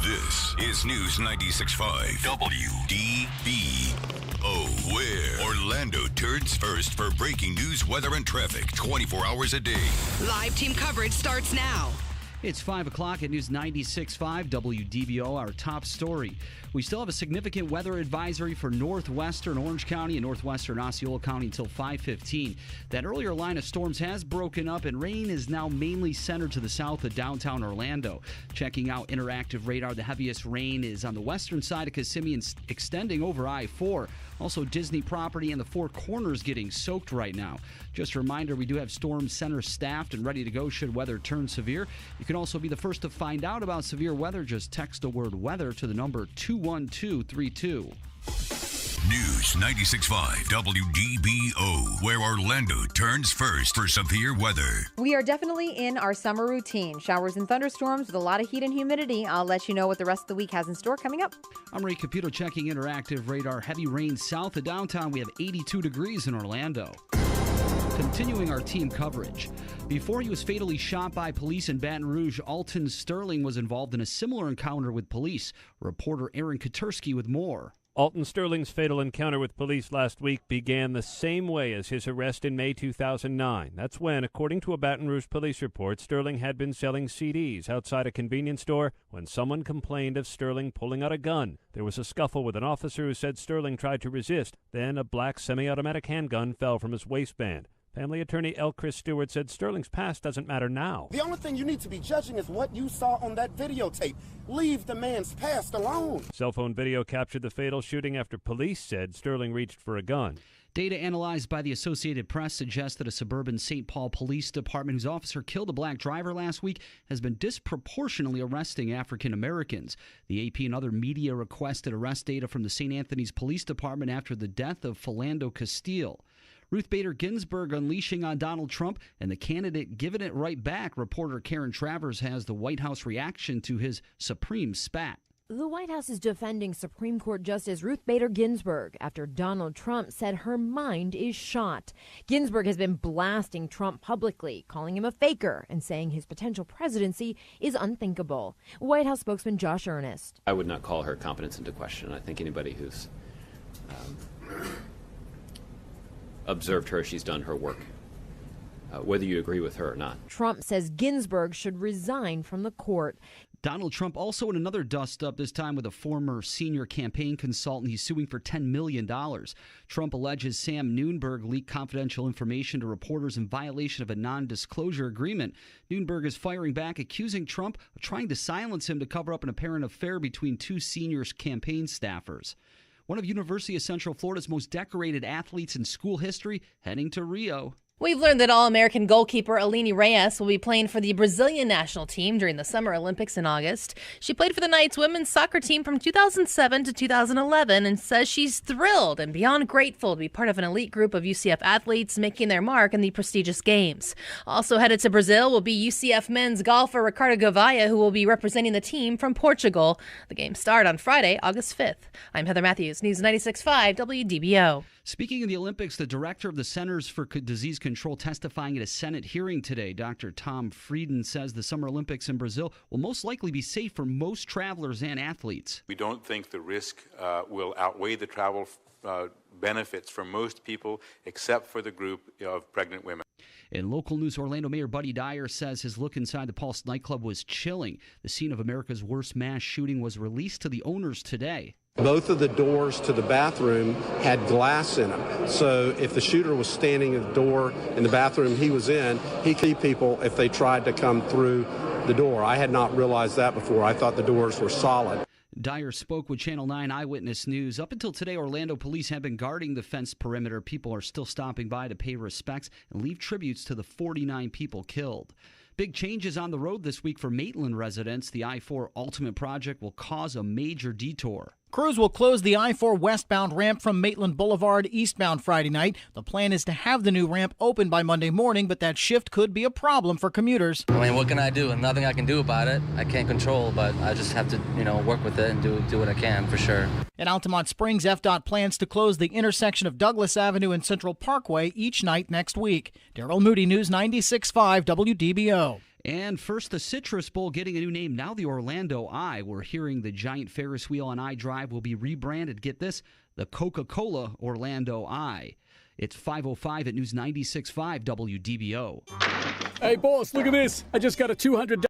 This is News 96.5 WDBO, where Orlando turns first for breaking news, weather, and traffic 24 hours a day. Live team coverage starts now. It's 5 o'clock at News 96.5 WDBO, our top story. We still have a significant weather advisory for northwestern Orange County and northwestern Osceola County until 5:15. That earlier line of storms has broken up, and rain is now mainly centered to the south of downtown Orlando. Checking out interactive radar, the heaviest rain is on the western side of Kissimmee and extending over I-4. Also, Disney property and the Four Corners getting soaked right now. Just a reminder, we do have Storm Center staffed and ready to go should weather turn severe. You can also be the first to find out about severe weather. Just text the word weather to the number 21232. News 96.5 WDBO, where Orlando turns first for severe weather. We are definitely in our summer routine. Showers and thunderstorms with a lot of heat and humidity. I'll let you know what the rest of the week has in store coming up. I'm Ray Caputo checking interactive radar. Heavy rain south of downtown. We have 82 degrees in Orlando. Continuing our team coverage. Before he was fatally shot by police in Baton Rouge, Alton Sterling was involved in a similar encounter with police. Reporter Aaron Katersky with more. Alton Sterling's fatal encounter with police last week began the same way as his arrest in May 2009. That's when, according to a Baton Rouge police report, Sterling had been selling CDs outside a convenience store when someone complained of Sterling pulling out a gun. There was a scuffle with an officer who said Sterling tried to resist. Then a black semi-automatic handgun fell from his waistband. Family attorney L. Chris Stewart said Sterling's past doesn't matter now. The only thing you need to be judging is what you saw on that videotape. Leave the man's past alone. Cell phone video captured the fatal shooting after police said Sterling reached for a gun. Data analyzed by the Associated Press suggests that a suburban St. Paul Police Department whose officer killed a black driver last week has been disproportionately arresting African Americans. The AP and other media requested arrest data from the St. Anthony's Police Department after the death of Philando Castile. Ruth Bader Ginsburg unleashing on Donald Trump and the candidate giving it right back. Reporter Karen Travers has the White House reaction to his Supreme spat. The White House is defending Supreme Court Justice Ruth Bader Ginsburg after Donald Trump said her mind is shot. Ginsburg has been blasting Trump publicly, calling him a faker and saying his potential presidency is unthinkable. White House spokesman Josh Earnest. I would not call her competence into question. I think anybody who's observed her, she's done her work, whether you agree with her or not. Trump says Ginsburg should resign from the court. Donald Trump also in another dust-up, this time with a former senior campaign consultant. He's suing for $10 million. Trump alleges Sam Nunberg leaked confidential information to reporters in violation of a non-disclosure agreement. Nunberg is firing back, accusing Trump of trying to silence him to cover up an apparent affair between two senior campaign staffers. One of University of Central Florida's most decorated athletes in school history heading to Rio. We've learned that All-American goalkeeper Aline Reyes will be playing for the Brazilian national team during the Summer Olympics in August. She played for the Knights women's soccer team from 2007 to 2011 and says she's thrilled and beyond grateful to be part of an elite group of UCF athletes making their mark in the prestigious games. Also headed to Brazil will be UCF men's golfer Ricardo Gouveia, who will be representing the team from Portugal. The games start on Friday, August 5th. I'm Heather Matthews, News 96.5 WDBO. Speaking of the Olympics, the director of the Centers for Disease Control testifying at a Senate hearing today. Dr. Tom Frieden says the Summer Olympics in Brazil will most likely be safe for most travelers and athletes. We don't think the risk will outweigh the travel benefits for most people, except for the group of pregnant women. In local news, Orlando Mayor Buddy Dyer says his look inside the Pulse nightclub was chilling. The scene of America's worst mass shooting was released to the owners today. Both of the doors to the bathroom had glass in them. So if the shooter was standing at the door in the bathroom he was in, he could see people if they tried to come through the door. I had not realized that before. I thought the doors were solid. Dyer spoke with Channel 9 Eyewitness News. Up until today, Orlando police have been guarding the fenced perimeter. People are still stopping by to pay respects and leave tributes to the 49 people killed. Big changes on the road this week for Maitland residents. The I-4 Ultimate Project will cause a major detour. Crews will close the I-4 westbound ramp from Maitland Boulevard eastbound Friday night. The plan is to have the new ramp open by Monday morning, but that shift could be a problem for commuters. I mean, what can I do? Nothing I can do about it. I can't control, but I just have to, work with it and do what I can for sure. In Altamont Springs, FDOT plans to close the intersection of Douglas Avenue and Central Parkway each night next week. Daryl Moody, News 96.5 WDBO. And first, the Citrus Bowl getting a new name. Now the Orlando Eye. We're hearing the giant Ferris wheel on I-Drive will be rebranded. Get this, the Coca-Cola Orlando Eye. It's 5:05 at News 96.5 WDBO. Hey, boss, look at this. I just got a $200